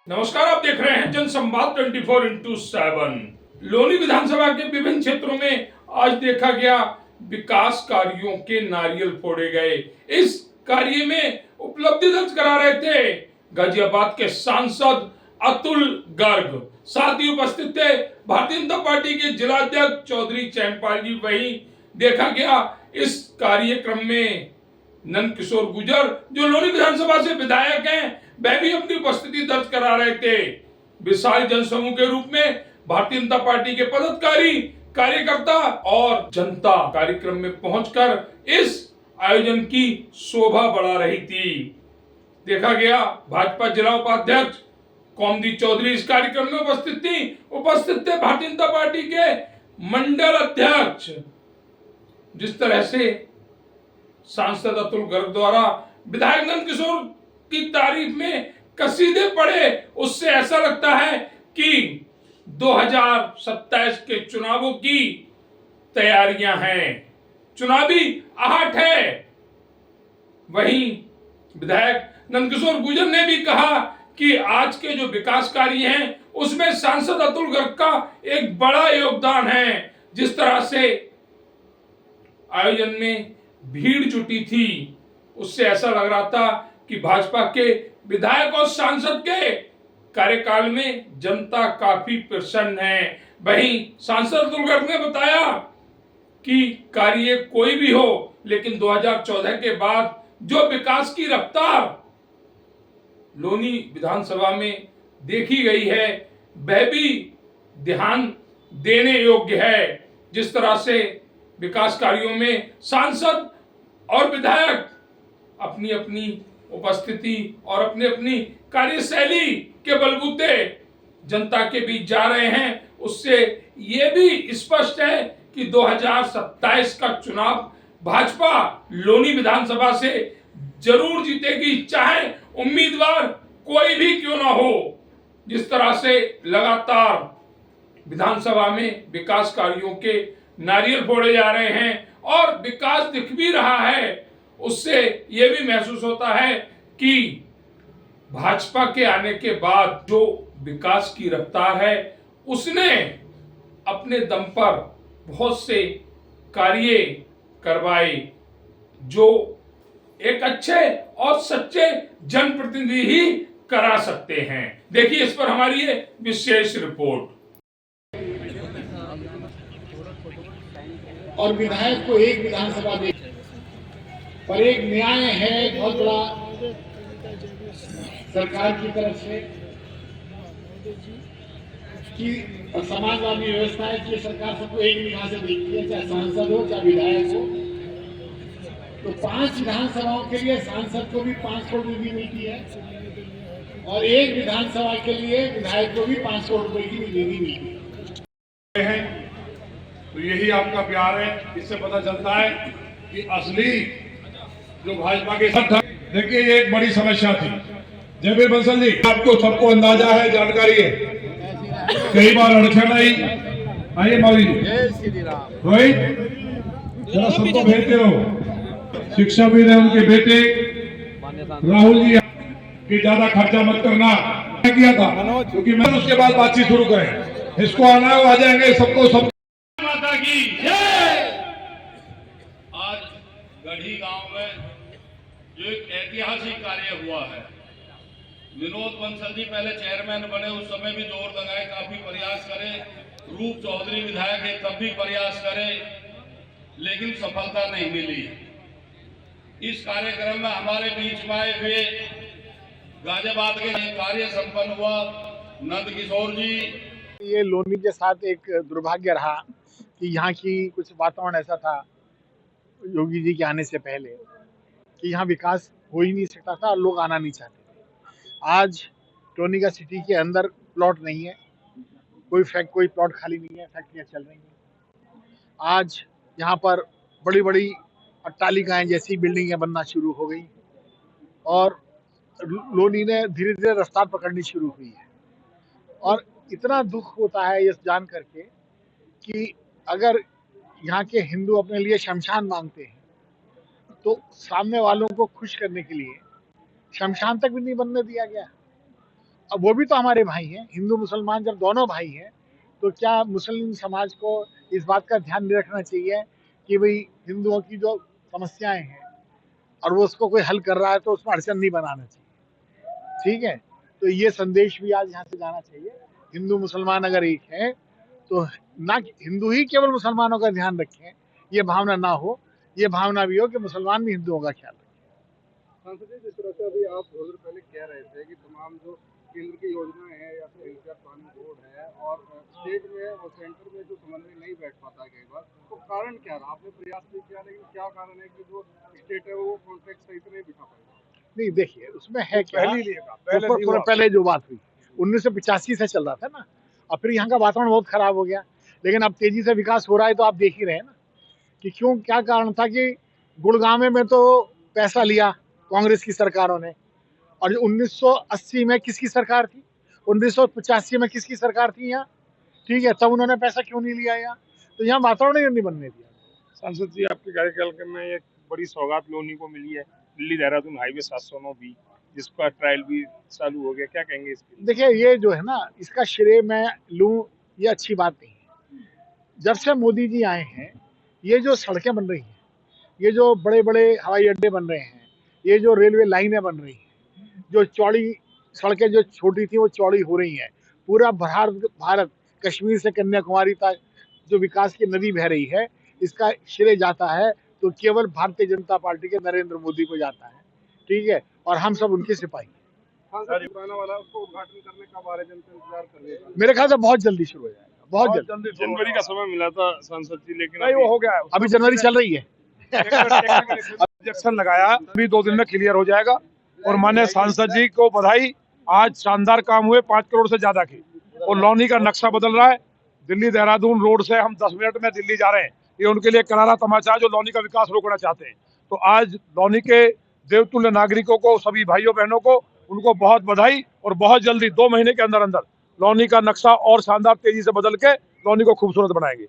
नमस्कार, आप देख रहे हैं जनसंवाद 24x7। लोनी विधानसभा के विभिन्न क्षेत्रों में आज देखा गया विकास कार्यों के नारियल फोड़े गए। इस कार्य में उपलब्धि दर्ज करा रहे थे गाजियाबाद के सांसद अतुल गर्ग। साथ ही उपस्थित थे भारतीय जनता पार्टी के जिलाध्यक्ष चौधरी चैनपाल जी। वहीं देखा गया इस कार्यक्रम में नंद किशोर गुर्जर जो लोनी विधानसभा से विधायक हैं, वह भी अपनी उपस्थिति दर्ज करा रहे थे। विशाल जनसमूह के रूप में भारतीय जनता पार्टी के पदाधिकारी, कार्यकर्ता और जनता कार्यक्रम में पहुंचकर इस आयोजन की शोभा बढ़ा रही थी। देखा गया भाजपा जिला उपाध्यक्ष कौमदी चौधरी इस कार्यक्रम में उपस्थित थी। उपस्थित थे भारतीय जनता पार्टी के मंडल अध्यक्ष। जिस तरह से सांसद अतुल गर्ग द्वारा विधायक नंद किशोर की तारीफ में कसीदे पढ़े, उससे ऐसा लगता है कि 2027 के चुनावों की तैयारियां हैं, चुनावी आहट है। वहीं विधायक नंद किशोर गुर्जर ने भी कहा कि आज के जो विकास कार्य हैं उसमें सांसद अतुल गर्ग का एक बड़ा योगदान है। जिस तरह से आयोजन में भीड़ जुटी थी, उससे ऐसा लग रहा था कि भाजपा के विधायक और सांसद के कार्यकाल में जनता काफी प्रसन्न है। वहीं सांसद अतुल गर्ग ने बताया कि कार्य कोई भी हो, लेकिन 2014 के बाद जो विकास की रफ्तार लोनी विधानसभा में देखी गई है, वह भी ध्यान देने योग्य है। जिस तरह से विकास कार्यों में सांसद और विधायक अपनी अपनी उपस्थिति और अपनी अपनी कार्यशैली के बलबूते जनता के बीच जा रहे हैं, उससे यह भी स्पष्ट है कि 2027 का चुनाव भाजपा लोनी विधानसभा से जरूर जीतेगी, चाहे उम्मीदवार कोई भी क्यों ना हो। जिस तरह से लगातार विधानसभा में विकास कार्यों के नारियल फोड़े जा रहे हैं और विकास दिख भी रहा है, उससे यह भी महसूस होता है कि भाजपा के आने के बाद जो विकास की रफ्तार है, उसने अपने दम पर बहुत से कार्य करवाए जो एक अच्छे और सच्चे जनप्रतिनिधि ही करा सकते हैं। देखिए इस पर हमारी ये विशेष रिपोर्ट। और विधायक को एक विधानसभा दे, पर एक न्याय है बहुत बड़ा सरकार की तरफ से कि समाजवादी व्यवस्था है कि सरकार सबको एक विधान से देखती है, चाहे सांसद हो चाहे विधायक हो। तो 5 विधानसभाओं के लिए सांसद को भी 5 करोड़ रुपए की मिलती है और एक विधानसभा के लिए विधायक को भी 5 करोड़ रुपए की निधि मिलती है। तो यही आपका प्यार है। इससे पता चलता है कि असली जो भाजपा के साथ था। देखिए ये एक बड़ी समस्या थी। जयवीर बंसल जी, आपको सबको अंदाजा है, जानकारी है, कई बार अड़चन आई। आइए मौली जी, रोहित जरा सबको भेजते रहो। शिक्षाविद है, उनके बेटे राहुल जी कि ज्यादा खर्चा मत करना किया था, क्योंकि मैं उसके बाद बातचीत शुरू करें। इसको आना है, आ जाएंगे सबको सब। आज गढ़ी गांव में जो एक ऐतिहासिक कार्य हुआ है, विनोद बंसल जी पहले चेयरमैन बने, उस समय भी जोर लगाए, काफी प्रयास करे। रूप चौधरी विधायक है, तब भी प्रयास करे, लेकिन सफलता नहीं मिली। इस कार्यक्रम में हमारे बीच में आए हुए गाजियाबाद के कार्य संपन्न हुआ नंद किशोर जी। ये लोनी के साथ एक दुर्भाग्य रहा कि यहाँ की कुछ वातावरण ऐसा था योगी जी के आने से पहले कि यहाँ विकास हो ही नहीं सकता था और लोग आना नहीं चाहते थे। आज लोनी का सिटी के अंदर प्लॉट नहीं है, कोई प्लॉट खाली नहीं है, फैक्ट्रियाँ चल रही हैं। आज यहाँ पर बड़ी बड़ी अट्टालिकाएं जैसी बिल्डिंगें बनना शुरू हो गई और लोनी ने धीरे धीरे रफ्तार पकड़नी शुरू हुई है। और इतना दुख होता है ये जान करके कि अगर यहाँ के हिंदू अपने लिए शमशान मांगते हैं, तो सामने वालों को खुश करने के लिए शमशान तक भी नहीं बनने दिया गया। अब वो भी तो हमारे भाई हैं, हिंदू मुसलमान जब दोनों भाई हैं, तो क्या मुस्लिम समाज को इस बात का ध्यान नहीं रखना चाहिए कि भाई हिंदुओं की जो समस्याएं हैं और वो उसको कोई हल कर रहा है तो उसमें अड़चन नहीं बनाना चाहिए। ठीक है, तो ये संदेश भी आज यहाँ से जाना चाहिए। हिंदू मुसलमान अगर एक है तो ना कि हिंदू ही केवल मुसलमानों का ध्यान रखें, ये भावना ना हो, ये भावना भी हो कि मुसलमान भी हिंदुओं का ख्याल रखें। सांसद जी, जिस तरह से अभी आप थोड़ी देर पहले कह रहे थे कि तमाम जो केंद्र की योजनाएं हैं या फिर एनसीआर प्लानिंग बोर्ड है और स्टेट में और सेंटर में जो समन्वय नहीं बैठ पाता है कई बार, तो कारण क्या रहा? आपने प्रयास भी किया, लेकिन क्या कारण है कि जो स्टेट है वो कॉन्ट्रैक्ट सही से नहीं बिठा पाएगा? नहीं, देखिए उसमें है क्या, पहले पहले जो बात हुई 1985 से चल रहा था ना, और फिर यहाँ का वातावरण बहुत खराब हो गया, लेकिन अब तेजी से विकास हो रहा है, तो आप देख ही रहे हैं ना कि क्यों, क्या कारण था कि गुड़गांव में तो पैसा लिया कांग्रेस की सरकारों ने, और 1980 में किसकी सरकार थी, 1985 में किसकी सरकार थी यहाँ, ठीक है, तब उन्होंने पैसा क्यों नहीं लिया यहाँ, तो यहाँ वातावरण ही नहीं बनने दिया। सांसद जी, आपके कार्यकाल में एक बड़ी सौगात लोनी को मिली है, दिल्ली देहरादून हाईवे 709 बी, जिसका ट्रायल भी चालू हो गया, क्या कहेंगे इसके? देखिए, ये जो है ना, इसका श्रेय मैं लूं ये अच्छी बात नहीं है। जब से मोदी जी आए हैं, ये जो सड़कें बन रही हैं, ये जो बड़े बड़े हवाई अड्डे बन रहे हैं, ये जो रेलवे लाइनें बन रही हैं, जो चौड़ी सड़कें जो छोटी थी वो चौड़ी हो रही हैं, पूरा भारत कश्मीर से कन्याकुमारी तक जो विकास की नदी बह रही है, इसका श्रेय जाता है तो केवल भारतीय जनता पार्टी के नरेंद्र मोदी को जाता है। ठीक है, और हम सब उनके सिपाही। सांसद जी, पुराना वाला उसको उद्घाटन करने का बारे जनता इंतजार कर रही है। मेरे ख्याल से बहुत जल्दी शुरू हो जाएगा, बहुत जल्दी। जनवरी का समय मिला था सांसद जी, लेकिन नहीं, वो हो गया है। अभी जनवरी चल रही है। इंजेक्शन लगाया, अभी 2 दिन में क्लियर हो जाएगा। और माननीय सांसद जी को बधाई, आज शानदार काम हुए, 5 करोड़ से ज्यादा की। और लौनी का नक्शा बदल रहा है, दिल्ली देहरादून रोड से हम 10 मिनट में दिल्ली जा रहे हैं। ये उनके लिए करारा तमाचा है जो लौनी का विकास रोकना चाहते हैं। तो आज लौनी के देवतुल्य नागरिकों को, सभी भाइयों बहनों को, उनको बहुत बधाई। और बहुत जल्दी 2 महीने के अंदर अंदर लौनी का नक्शा और शानदार तेजी से बदल के लौनी को खूबसूरत बनाएंगे।